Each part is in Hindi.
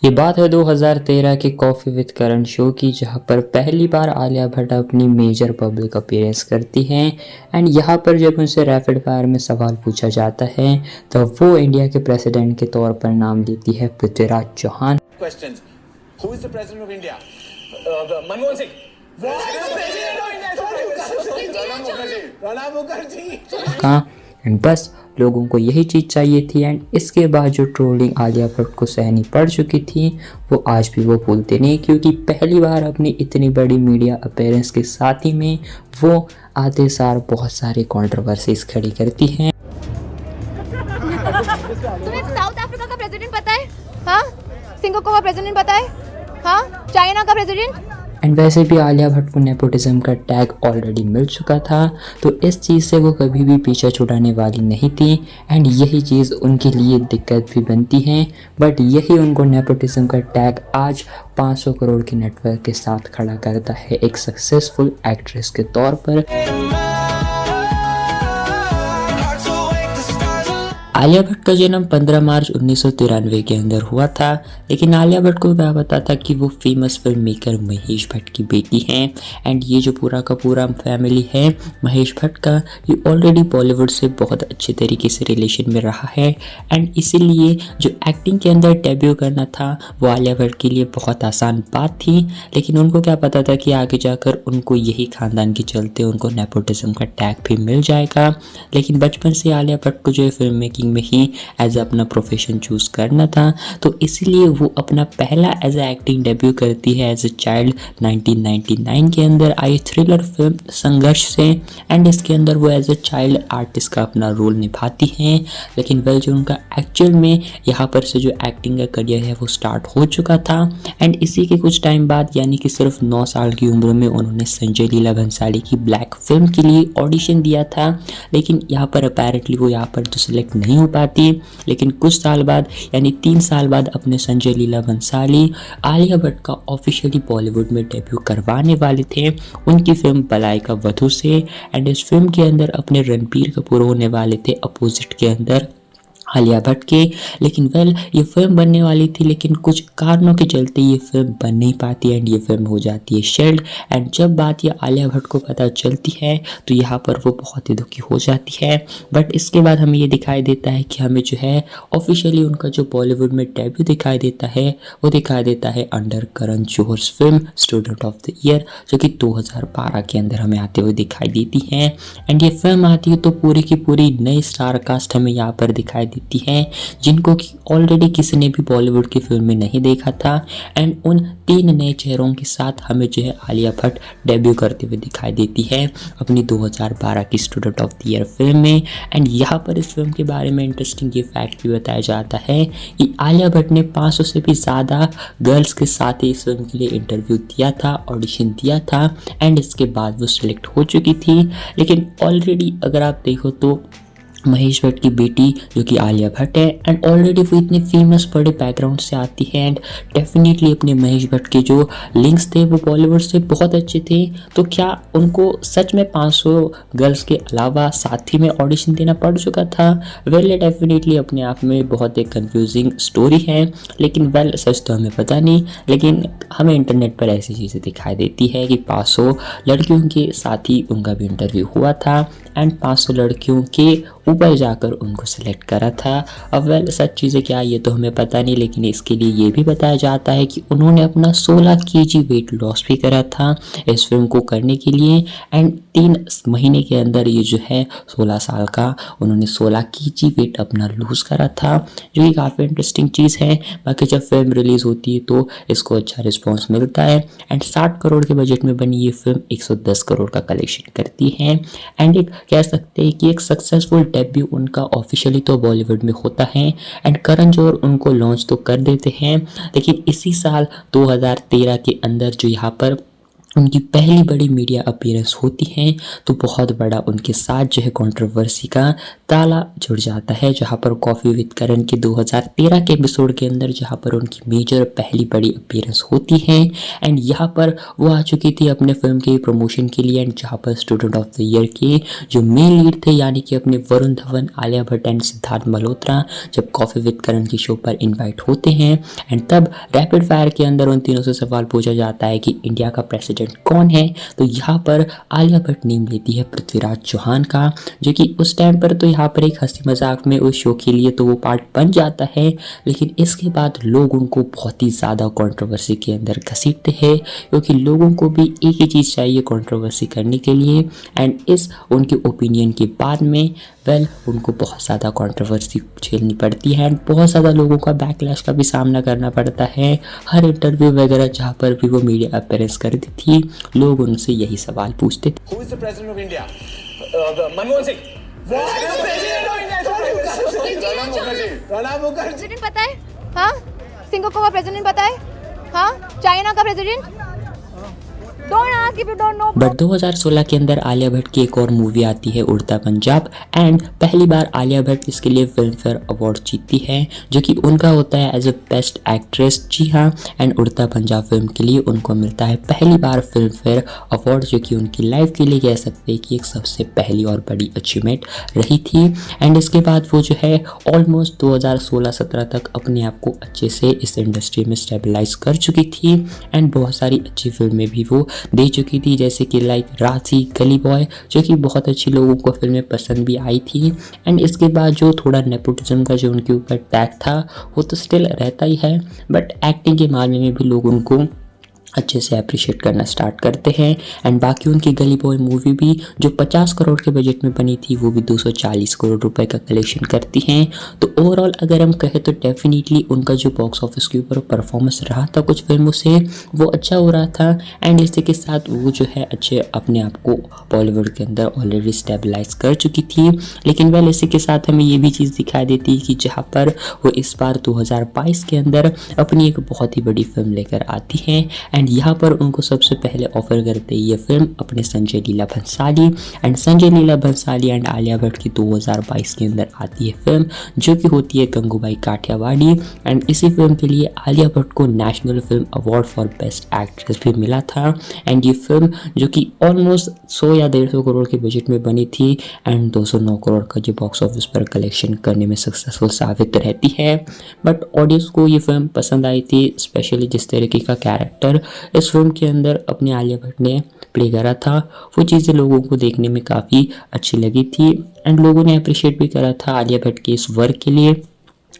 ये बात है 2013 के कॉफ़ी विद करण शो की, जहां पर पहली बार आलिया भट्ट अपनी मेजर पब्लिक अपीयरेंस करती हैं। एंड यहाँ पर जब उनसे रैपिड फायर में सवाल पूछा जाता है तो वो इंडिया के प्रेसिडेंट के तौर पर नाम लेती है Prithviraj Chauhan. Questions. Who is the president of India? Manmohan Singh. Pranab Mukherjee. हाँ, एंड बस लोगों को यही चीज़ चाहिए थी। एंड इसके बाद जो ट्रोलिंग आलिया भट्ट को सहनी पड़ चुकी थी वो आज भी वो भूलते नहीं, क्योंकि पहली बार अपनी इतनी बड़ी मीडिया अपीयरेंस के साथ ही में वो आते सार बहुत सारी कंट्रोवर्सीज खड़ी करती हैं। तुम्हें साउथ अफ्रीका का प्रेसिडेंट पता है? हाँ, सिंगापुर का प्रेसिडेंट पता है? हाँ, चाइना का प्रेसिडेंट। एंड वैसे भी आलिया भट्ट को नेपोटिज्म का टैग ऑलरेडी मिल चुका था, तो इस चीज़ से वो कभी भी पीछा छुड़ाने वाली नहीं थी। एंड यही चीज़ उनके लिए दिक्कत भी बनती है, बट यही उनको नेपोटिज्म का टैग आज 500 करोड़ के नेटवर्क के साथ खड़ा करता है एक सक्सेसफुल एक्ट्रेस के तौर पर। आलिया भट्ट का जन्म 15 मार्च 1993 के अंदर हुआ था, लेकिन आलिया भट्ट को क्या पता था कि वो famous film maker Mahesh Bhatt की बेटी हैं। एंड ये जो पूरा का पूरा फैमिली है महेश भट्ट का, ये ऑलरेडी बॉलीवुड से बहुत अच्छे तरीके से रिलेशन में रहा है। एंड इसीलिए जो एक्टिंग के अंदर डेब्यू करना था वो आलिया भट्ट के लिए बहुत आसान बात थी, लेकिन उनको क्या पता था कि आगे जाकर उनको यही खानदान के चलते उनको नेपोटिज्म का टैग भी मिल जाएगा। लेकिन बचपन से आलिया भट्ट को जो है फिल्म मेकिंग में ही एज अपना प्रोफेशन चूज करना था, तो इसीलिए वो अपना पहला एज ए एक्टिंग डेब्यू करती है एज ए चाइल्ड 1999 के अंदर आई थ्रिलर फिल्म संघर्ष से। एंड इसके अंदर वो एज ए चाइल्ड आर्टिस्ट का अपना रोल निभाती हैं। लेकिन वेल जो उनका एक्चुअल में यहाँ पर से जो एक्टिंग का करियर है वो स्टार्ट हो चुका था। एंड इसी के कुछ टाइम बाद यानी कि सिर्फ 9 साल की उम्र में उन्होंने संजय लीला भंसाली की ब्लैक फिल्म के लिए ऑडिशन दिया था, लेकिन यहाँ पर अपेरेंटली वो यहाँ पर तो सिलेक्ट नहीं हो पाती। लेकिन कुछ साल बाद यानी 3 साल बाद अपने संजय लीला भंसाली आलिया भट्ट का ऑफिशियली बॉलीवुड में डेब्यू करवाने वाले थे उनकी फिल्म बलाई का वधू से। एंड इस फिल्म के अंदर अपने रणबीर कपूर होने वाले थे अपोजिट के अंदर आलिया भट्ट के। लेकिन वेल ये फिल्म बनने वाली थी, लेकिन कुछ कारणों के चलते ये फिल्म बन नहीं पाती एंड ये फिल्म हो जाती है शेल्ड। एंड जब बात ये आलिया भट्ट को पता चलती है तो यहाँ पर वो बहुत ही दुखी हो जाती है। बट इसके बाद हमें ये दिखाई देता है कि हमें जो है ऑफिशियली उनका जो बॉलीवुड में डेब्यू दिखाई देता है वो दिखाई देता है under Karan Johar film Student of the Year, जो कि 2012 के अंदर हमें आते हुए दिखाई देती है। एंड ये फिल्म आती है तो पूरी की पूरी नई स्टार कास्ट हमें यहाँ पर दिखाई देती है, जिनको कि ऑलरेडी किसी ने भी बॉलीवुड की फिल्म में नहीं देखा था। एंड उन 3 नए चेहरों के साथ हमें जो है आलिया भट्ट डेब्यू करते हुए दिखाई देती है अपनी 2012 की student of the year film में। एंड यहाँ पर इस फिल्म के बारे में इंटरेस्टिंग ये फैक्ट भी बताया जाता है कि आलिया भट्ट ने 500 से भी ज़्यादा गर्ल्स के साथ ही इस फिल्म के लिए इंटरव्यू दिया था, ऑडिशन दिया था। एंड इसके बाद वो सिलेक्ट हो चुकी थी। लेकिन ऑलरेडी अगर आप देखो तो महेश भट्ट की बेटी जो कि आलिया भट्ट है, एंड ऑलरेडी वो इतने फेमस बड़े बैकग्राउंड से आती है। एंड डेफिनेटली अपने महेश भट्ट के जो लिंक्स थे वो बॉलीवुड से बहुत अच्छे थे। तो क्या उनको सच में 500 गर्ल्स के अलावा साथ ही में ऑडिशन देना पड़ चुका था? वेल डेफिनेटली अपने आप में बहुत एक कंफ्यूजिंग स्टोरी है, लेकिन वेल सच तो हमें पता नहीं। लेकिन हमें इंटरनेट पर ऐसी चीज़ें दिखाई देती है कि 500 लड़कियों के साथ ही उनका भी इंटरव्यू हुआ था एंड 500 लड़कियों के ऊपर जाकर उनको सिलेक्ट करा था। अब वेल सच चीज़ें क्या ये तो हमें पता नहीं, लेकिन इसके लिए ये भी बताया जाता है कि उन्होंने अपना 16 kg वेट लॉस भी करा था इस फिल्म को करने के लिए। एंड 3 महीने के अंदर ये जो है 16 साल का उन्होंने 16 kg वेट अपना लूज़ करा था, जो कि काफ़ी इंटरेस्टिंग चीज़ है। बाकी जब फिल्म रिलीज़ होती है तो इसको अच्छा रिस्पॉन्स मिलता है। एंड 60 करोड़ के बजट में बनी ये फिल्म 110 करोड़ का कलेक्शन करती है। एंड एक कह सकते हैं कि एक सक्सेसफुल डेब्यू उनका ऑफिशियली तो बॉलीवुड में होता है। एंड करण जौहर उनको लॉन्च तो कर देते हैं, लेकिन इसी साल 2013 के अंदर जो यहाँ पर उनकी पहली बड़ी मीडिया अपीयरेंस होती है तो बहुत बड़ा उनके साथ जो है कंट्रोवर्सी का ताला जुड़ जाता है, जहां पर कॉफ़ी विद करण के 2013 के एपिसोड के अंदर जहां पर उनकी मेजर पहली बड़ी अपीयरेंस होती है। एंड यहाँ पर वो आ चुकी थी अपने फिल्म के प्रमोशन के लिए, एंड जहाँ पर स्टूडेंट ऑफ द ईयर के जो मेन लीड थे यानी कि अपने वरुण धवन, आलिया भट्ट एंड सिद्धार्थ मल्होत्रा जब कॉफ़ी विद करण की शो पर इन्वाइट होते हैं, एंड तब रैपिड फायर के अंदर उन तीनों से सवाल पूछा जाता है कि इंडिया का प्रेसिडेंट कौन है, तो यहाँ पर आलिया भट्ट नेम लेती है पृथ्वीराज चौहान का, जो कि उस टाइम पर तो यहाँ पर एक हंसी मजाक में उस शो के लिए तो वो पार्ट बन जाता है, लेकिन इसके बाद लोग उनको बहुत ही ज़्यादा कंट्रोवर्सी के अंदर घसीटते हैं, क्योंकि लोगों को भी एक ही चीज़ चाहिए कंट्रोवर्सी करने के लिए। एंड इस उनके ओपिनियन के बाद में उनको बहुत ज़्यादा कंट्रोवर्सी झेलनी पड़ती है एंड बहुत ज़्यादा लोगों का बैकलैश का भी सामना करना पड़ता है। हर इंटरव्यू वगैरह जहाँ पर भी वो मीडिया अपीयरेंस करती थी, लोग उनसे यही सवाल पूछते थे। Who is the president of India? Manmohan Singh. Pranab Mukherjee. President पता है? हाँ, सिंगापुर का प्रेसिडेंट पता है? हाँ, चाइना का president? Don't ask if you don't know. But 2016 के अंदर आलिया भट्ट की एक और मूवी आती है उड़ता पंजाब, एंड पहली बार आलिया भट्ट इसके लिए फिल्म फेयर अवार्ड जीतती है, जो कि उनका होता है एज अ बेस्ट एक्ट्रेस। जी हाँ, एंड उड़ता पंजाब फिल्म के लिए उनको मिलता है पहली बार फिल्म फेयर अवार्ड, जो कि उनकी लाइफ के लिए कह सकते हैं कि एक सबसे पहली और बड़ी अचीवमेंट रही थी। एंड इसके बाद वो जो है ऑलमोस्ट 2016-17 तक अपने आप को अच्छे से इस इंडस्ट्री में स्टेबलाइज कर चुकी थी, एंड बहुत सारी अच्छी फिल्में भी वो दे चुकी थी, जैसे कि लाइक रांची, गली बॉय, जो कि बहुत अच्छी लोगों को फिल्में पसंद भी आई थी। एंड इसके बाद जो थोड़ा नेपोटिज्म का जो उनके ऊपर टैग था वो तो स्टिल रहता ही है, बट एक्टिंग के मामले में भी लोग उनको अच्छे से अप्रिशिएट करना स्टार्ट करते हैं। एंड बाकी उनकी गली बॉय मूवी भी जो 50 करोड़ के बजट में बनी थी वो भी 240 करोड़ रुपए का कलेक्शन करती हैं। तो ओवरऑल अगर हम कहें तो डेफिनेटली उनका जो बॉक्स ऑफिस के ऊपर परफॉर्मेंस रहा था कुछ फिल्मों से वो अच्छा हो रहा था, एंड इसी के साथ वो जो है अच्छे अपने आप को बॉलीवुड के अंदर ऑलरेडी स्टेबलाइज कर चुकी थी। लेकिन वेल इसी के साथ हमें ये भी चीज़ दिखाई देती है कि जहाँ पर वो इस बार 2022 के अंदर अपनी एक बहुत ही बड़ी फिल्म लेकर आती हैं, एंड यहाँ पर उनको सबसे पहले ऑफर करते हैं ये फिल्म अपने संजय लीला भंसाली, एंड संजय लीला भंसाली एंड आलिया भट्ट की 2022 के अंदर आती है फिल्म जो कि होती है गंगूबाई काठियावाड़ी। एंड इसी फिल्म के लिए आलिया भट्ट को national film award for best actress भी मिला था। एंड ये फिल्म जो कि ऑलमोस्ट 100 या 150 करोड़ के बजट में बनी थी, एंड 209 करोड़ का जो बॉक्स ऑफिस पर कलेक्शन करने में सक्सेसफुल साबित रहती है। बट ऑडियंस को ये फिल्म पसंद आई थी, स्पेशली जिस तरीके का कैरेक्टर इस फिल्म के अंदर अपने आलिया भट्ट ने प्ले करा था, वो चीज़ें लोगों को देखने में काफ़ी अच्छी लगी थी, एंड लोगों ने अप्रिशिएट भी करा था आलिया भट्ट के इस वर्क के लिए।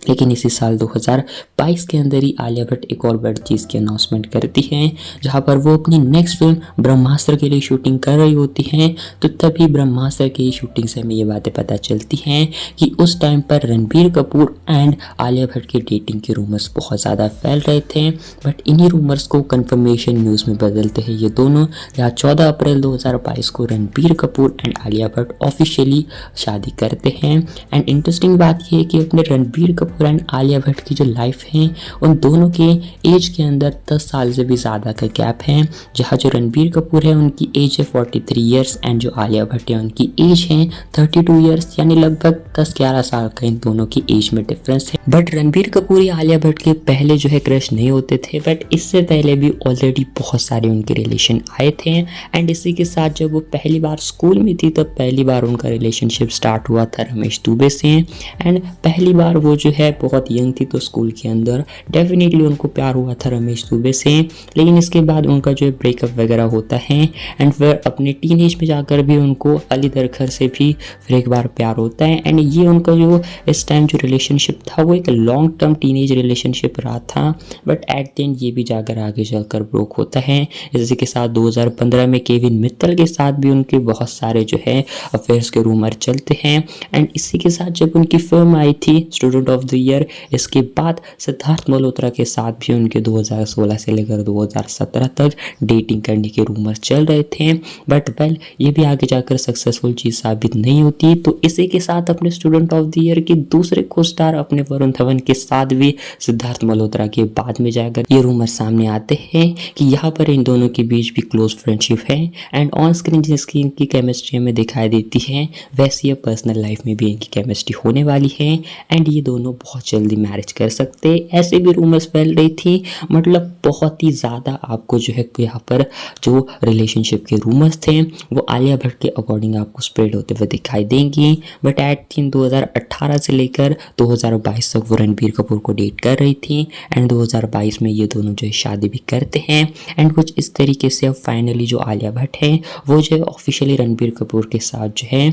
लेकिन इसी साल 2022 के अंदर ही आलिया भट्ट एक और बड़ी चीज़ की अनाउंसमेंट करती हैं, जहां पर वो अपनी नेक्स्ट फिल्म ब्रह्मास्त्र के लिए शूटिंग कर रही होती हैं। तो तभी ब्रह्मास्त्र की शूटिंग से हमें ये बातें पता चलती हैं कि उस टाइम पर रणबीर कपूर एंड आलिया भट्ट के डेटिंग के रूमर्स बहुत ज़्यादा फैल रहे थे, बट इन्हीं रूमर्स को कन्फर्मेशन न्यूज़ में बदलते हैं ये दोनों, जहाँ 14 अप्रैल 2022 को रणबीर कपूर एंड आलिया भट्ट ऑफिशियली शादी करते हैं। एंड इंटरेस्टिंग बात यह है कि अपने रणबीर कपूर एंड आलिया भट्ट की जो लाइफ है उन दोनों के एज के अंदर 10 साल से भी ज़्यादा का गैप है, जहाँ जो रणबीर कपूर है उनकी एज है 43 ईयर्स, एंड जो आलिया भट्ट है उनकी एज है 32 ईयर्स, यानी लगभग 10-11 साल का इन दोनों की एज में डिफरेंस है। बट रणबीर कपूर या आलिया भट्ट के पहले जो है क्रश नहीं होते थे, बट इससे पहले भी ऑलरेडी बहुत सारे उनके रिलेशन आए थे। एंड इसी के साथ जब वो पहली बार स्कूल में थी तब पहली बार उनका रिलेशनशिप स्टार्ट हुआ था रमेश दुबे से, एंड पहली बार वो जो है बहुत यंग थी तो स्कूल के अंदर डेफिनेटली उनको प्यार हुआ था रमेश दुबे से। लेकिन इसके बाद उनका जो ब्रेकअप वगैरह होता है, एंड फिर अपने टीनेज में जाकर भी उनको अली दरखर से भी फिर एक बार प्यार होता है। एंड ये उनका जो इस टाइम जो रिलेशनशिप था वो एक लॉन्ग टर्म टीनेज रिलेशनशिप रहा था, बट एट द एंड ये भी जाकर आगे चलकर ब्रोक होता है। इसी के साथ 2015 में केविन मित्तल के साथ भी उनके बहुत सारे जो है अफेयर्स के रूमर चलते हैं। एंड इसी के साथ जब उनकी फिल्म आई थी स्टूडेंट ऑफ द ईयर। इसके बाद सिद्धार्थ मल्होत्रा के साथ भी उनके 2016 से लेकर 2017 तक डेटिंग करने के रूमर्स चल रहे थे, बट वेल ये भी आगे जाकर सक्सेसफुल चीज़ साबित नहीं होती। तो इसी के साथ अपने स्टूडेंट ऑफ द ईयर के दूसरे को स्टार अपने वरुण धवन के साथ भी सिद्धार्थ मल्होत्रा के बाद में जाकर ये रूमर सामने आते हैं कि यहाँ पर इन दोनों के बीच भी क्लोज फ्रेंडशिप है एंड ऑन स्क्रीन जिसकी इनकी केमिस्ट्री हमें दिखाई देती है वैसी अब पर्सनल लाइफ में भी इनकी केमिस्ट्री होने वाली है एंड ये दोनों बहुत जल्दी मैरिज कर सकते हैं। ऐसे भी रूमर्स फैल रही थी, मतलब बहुत ही ज़्यादा आपको जो है यहाँ पर जो रिलेशनशिप के रूमर्स थे वो आलिया भट्ट के अकॉर्डिंग आपको स्प्रेड होते हुए दिखाई देंगी। बट एट थिंक 2018 से लेकर 2022 तक वो रणबीर कपूर को डेट कर रही थी एंड 2022 में ये दोनों जो है शादी भी करते हैं एंड कुछ इस तरीके से अब फाइनली जो आलिया भट्ट है वो जो है ऑफिशियली रणबीर कपूर के साथ जो है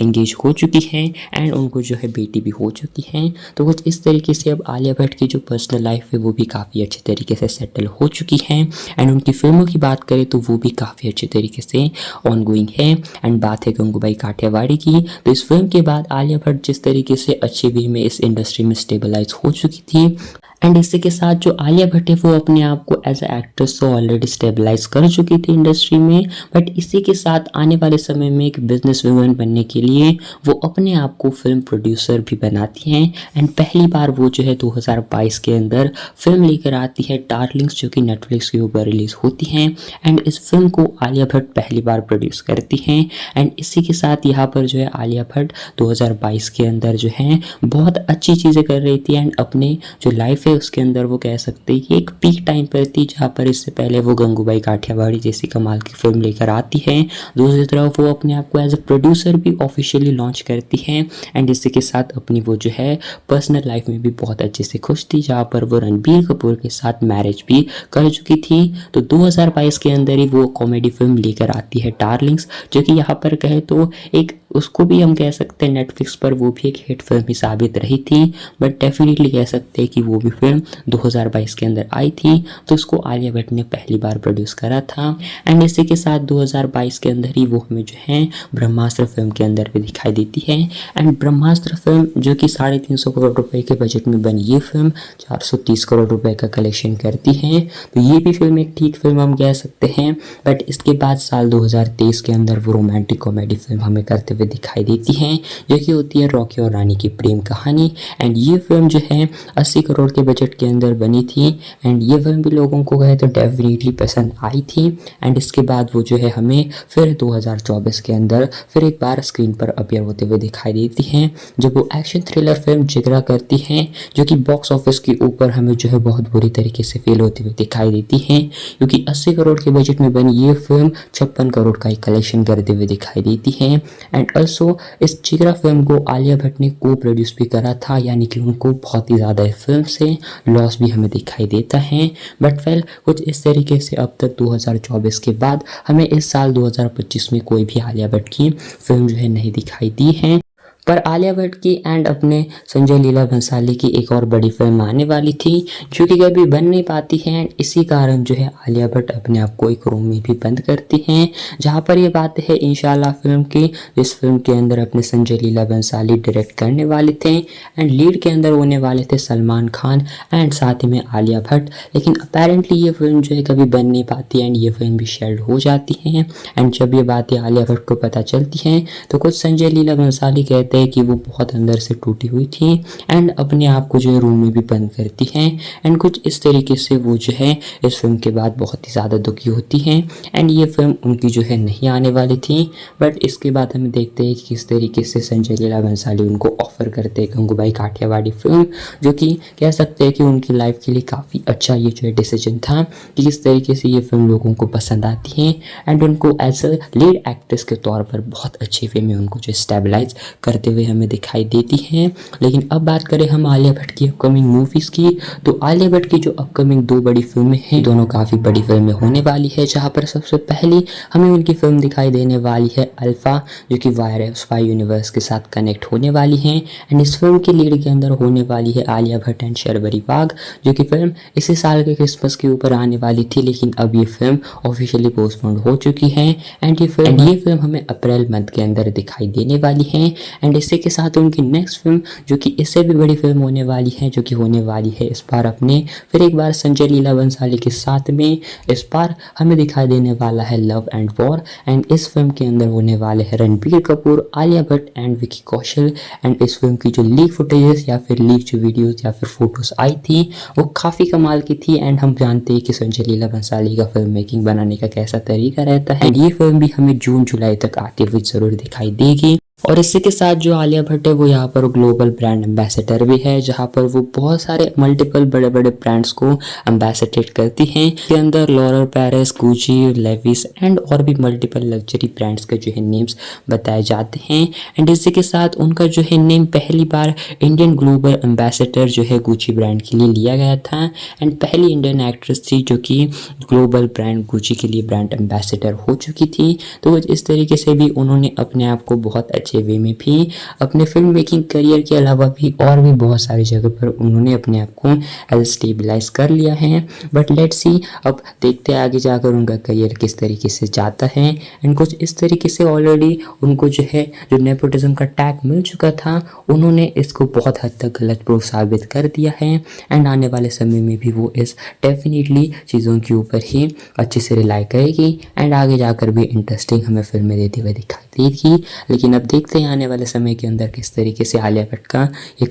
एंगेज हो चुकी है एंड उनको जो है बेटी भी हो चुकी है। तो कुछ इस तरीके से अब आलिया भट्ट की जो पर्सनल लाइफ है वो भी काफ़ी अच्छे तरीके से सेटल हो चुकी है एंड उनकी फिल्मों की बात करें तो वो भी काफ़ी अच्छे तरीके से ऑन गोइंग है। एंड बात है गंगूबाई काठियावाड़ी की, तो इस फिल्म के बाद आलिया भट्ट जिस तरीके से अच्छे वे में इस इंडस्ट्री में स्टेबलाइज हो चुकी थी एंड इसी के साथ जो आलिया भट्ट है वो अपने आप को एज ए एक्ट्रेस तो ऑलरेडी स्टेबलाइज कर चुकी थी इंडस्ट्री में, बट इसी के साथ आने वाले समय में एक बिजनेस वुमन बनने के लिए वो अपने आप को फिल्म प्रोड्यूसर भी बनाती हैं एंड पहली बार वो जो है 2022 के अंदर फिल्म लेकर आती है डार्लिंग्स, जो कि नेटफ्लिक्स के ऊपर रिलीज होती हैं एंड इस फिल्म को आलिया भट्ट पहली बार प्रोड्यूस करती हैं एंड इसी के साथ यहाँ पर जो है आलिया भट्ट 2022 के अंदर जो है बहुत अच्छी चीज़ें कर रही थी एंड अपने जो लाइफ उसके अंदर वो कह सकते हैं कि एक पीक टाइम पर थी जहाँ पर इससे पहले वो गंगूबाई काठियावाड़ी जैसी कमाल की फिल्म लेकर आती है। दूसरी तरफ वो अपने आप को एज ए प्रोड्यूसर भी ऑफिशियली लॉन्च करती है एंड इसी के साथ अपनी वो जो है पर्सनल लाइफ में भी बहुत अच्छे से खुश थी, जहाँ पर वो रणबीर कपूर के साथ मैरिज भी कर चुकी थी। तो 2022 के अंदर ही वो कॉमेडी फिल्म लेकर आती है डार्लिंग्स, जो कि यहाँ पर कहे तो एक उसको भी हम कह सकते हैं नेटफ्लिक्स पर वो भी एक हिट फिल्म ही साबित रही थी, बट डेफिनेटली कह सकते हैं कि वो भी फिल्म 2022 के अंदर आई थी। तो उसको आलिया भट्ट ने पहली बार प्रोड्यूस करा था एंड इसी के साथ 2022 के अंदर ही वो हमें जो है ब्रह्मास्त्र फिल्म के अंदर भी दिखाई देती है एंड ब्रह्मास्त्र फिल्म जो कि 350 करोड़ रुपए के बजट में बनी ये फिल्म 430 करोड़ रुपए का कलेक्शन करती है। तो ये भी फिल्म एक ठीक फिल्म हम कह सकते हैं, बट इसके बाद साल 2023 के अंदर वो रोमांटिक कॉमेडी फिल्म हमें करते हुए दिखाई देती है जो कि होती है रॉकी और रानी की प्रेम कहानी एंड ये फिल्म जो है 80 करोड़ के बजट के अंदर बनी थी एंड ये फिल्म भी लोगों को कहे तो डेफिनेटली पसंद आई थी एंड इसके बाद वो जो है हमें फिर 2024 के अंदर फिर एक बार स्क्रीन पर अपीयर होते हुए दिखाई देती हैं जब वो एक्शन थ्रिलर फिल्म जिगरा करती है, जो कि बॉक्स ऑफिस के ऊपर हमें जो है बहुत बुरी तरीके से फेल होते हुए दिखाई देती है, क्योंकि 80 करोड़ के बजट में बनी ये फिल्म 56 करोड़ का एक कलेक्शन करते हुए दिखाई देती है एंड ऑल्सो इस जिगरा फिल्म को आलिया भट्ट ने को प्रोड्यूस भी करा था, यानी कि उनको बहुत ही ज़्यादा फिल्म से लॉस भी हमें दिखाई देता है। बट वेल कुछ इस तरीके से अब तक 2024 के बाद हमें इस साल 2025 में कोई भी आलिया भट्ट की फिल्म जो है नहीं दिखाई दी है। पर आलिया भट्ट की एंड अपने संजय लीला भंसाली की एक और बड़ी फिल्म आने वाली थी जो कि कभी बन नहीं पाती है एंड इसी कारण जो है आलिया भट्ट अपने आप को एक रूम में भी बंद करती हैं, जहां पर ये बात है इंशाल्लाह फिल्म की, जिस फिल्म के अंदर अपने संजय लीला भंसाली डायरेक्ट करने वाले थे एंड लीड के अंदर होने वाले थे सलमान खान एंड साथ ही में आलिया भट्ट। लेकिन अपेरेंटली ये फिल्म जो है कभी बन नहीं पाती एंड ये फिल्म भी शेल्ड हो जाती है एंड जब ये बातें आलिया भट्ट को पता चलती हैं तो कुछ संजय लीला भंसाली कहते हैं कि वो बहुत अंदर से टूटी हुई थी एंड अपने आप को जो है रूम में भी बंद करती हैं एंड कुछ इस तरीके से वो जो है इस फिल्म के बाद बहुत ही ज़्यादा दुखी होती हैं एंड ये फिल्म उनकी जो है नहीं आने वाली थी। बट इसके बाद हम देखते हैं कि किस तरीके से संजय लीला भंसाली उनको ऑफर करते हैं गंगूबाई काठियावाड़ी फिल्म, जो कि कह सकते हैं कि उनकी लाइफ के लिए काफ़ी अच्छा ये जो है डिसीजन था कि किस तरीके से ये फिल्म लोगों को पसंद आती है एंड उनको एज अ लीड एक्ट्रेस के तौर पर बहुत अच्छे वे में उनको जो स्टेबलाइज करते हुए हमें दिखाई देती हैं। लेकिन अब बात करें हम आलिया भट्ट की अपकमिंग मूवीज़ की, तो आलिया भट्ट की जो अपकमिंग 2 बड़ी फिल्में हैं दोनों काफ़ी बड़ी फिल्में होने वाली है, जहां पर सबसे पहली हमें उनकी फिल्म दिखाई देने वाली है अल्फा, जो कि वायर स्पाई यूनिवर्स के साथ कनेक्ट होने वाली है एंड इस फिल्म के लीड के अंदर होने वाली है आलिया भट्ट एंड शर्वरी बाग, जो कि फिल्म इसी साल के क्रिसमस के ऊपर आने वाली थी, लेकिन अब ये फिल्म ऑफिशियली पोस्टपोन्ड हो चुकी है एंड ये फिल्म हमें अप्रैल मंथ के अंदर दिखाई देने वाली है एंड इसी के साथ उनकी नेक्स्ट फिल्म जो कि इससे भी बड़ी फिल्म होने वाली है, जो कि होने वाली है इस बार अपने फिर एक बार संजय लीला बंसाली के साथ में, इस बार हमें दिखाई देने वाला है लव एंड वॉर। एंड इस फिल्म के अंदर होने वाले हैं रणबीर कपूर, आलिया भट्ट एंड विकी कौशल। एंड इस फिल्म की जो लीक फुटेजेस या फिर लीक जो वीडियोस या फिर फोटोज आई थी वो काफ़ी कमाल की थी। एंड हम जानते हैं कि संजय लीला बंसाली का फिल्म मेकिंग बनाने का कैसा तरीका रहता है। ये फिल्म भी हमें जून जुलाई तक आती हुई जरूर दिखाई देगी। और इसी के साथ जो आलिया भट्ट है वो यहाँ पर ग्लोबल ब्रांड एम्बेसडर भी है, जहाँ पर वो बहुत सारे मल्टीपल बड़े बड़े ब्रांड्स को एम्बेसडेट करती हैं। इसके अंदर L'Oreal Paris, Gucci, Levi's and और भी मल्टीपल लग्जरी ब्रांड्स के जो है नेम्स बताए जाते हैं। एंड इसी के साथ उनका जो है नेम पहली बार इंडियन ग्लोबल एम्बेसडर जो है गुची ब्रांड के लिए लिया गया था। एंड पहली इंडियन एक्ट्रेस थी जो कि ग्लोबल ब्रांड गुची के लिए ब्रांड एम्बेसडर हो चुकी थी। तो इस तरीके से भी उन्होंने अपने आप को बहुत अच्छे वे में भी अपने फिल्म मेकिंग करियर के अलावा भी और भी बहुत सारी जगह पर उन्होंने अपने आप को स्टेबलाइज कर लिया है। बट लेट्स सी, अब देखते हैं आगे जाकर उनका करियर किस तरीके से जाता है। एंड कुछ इस तरीके से ऑलरेडी उनको जो है जो नेपोटिज्म का टैग मिल चुका था, उन्होंने इसको बहुत हद तक गलत प्रूफ साबित कर दिया है। एंड आने वाले समय में भी वो इस डेफिनेटली चीज़ों के ऊपर ही अच्छे से रिलाई करेगी एंड आगे जाकर भी इंटरेस्टिंग हमें फिल्में देती हुई दिखाई देगी। लेकिन अब देखते हैं आने वाले समय के अंदर किस तरीके से आलिया भट्ट का ये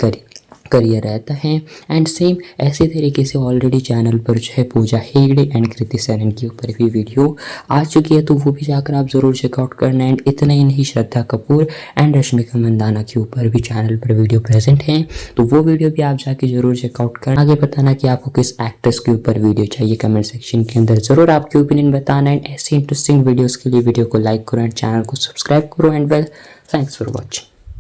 करियर रहता है। एंड सेम ऐसे तरीके से ऑलरेडी चैनल पर जो है पूजा हेगड़े एंड कृति सेनन के ऊपर भी वीडियो आ चुकी है, तो वो भी जाकर आप ज़रूर चेकआउट करना। एंड इतना ही नहीं, श्रद्धा कपूर एंड रश्मिका मंदाना के ऊपर भी चैनल पर वीडियो प्रेजेंट है, तो वो वीडियो भी आप जाके ज़रूर चेकआउट करना। आगे बताना कि आपको किस एक्ट्रेस के ऊपर वीडियो चाहिए, कमेंट सेक्शन के अंदर ज़रूर आपके ओपिनियन बताना। एंड ऐसे इंटरेस्टिंग वीडियोज़ के लिए वीडियो को लाइक करो एंड चैनल को सब्सक्राइब करो। And well, thanks for watching.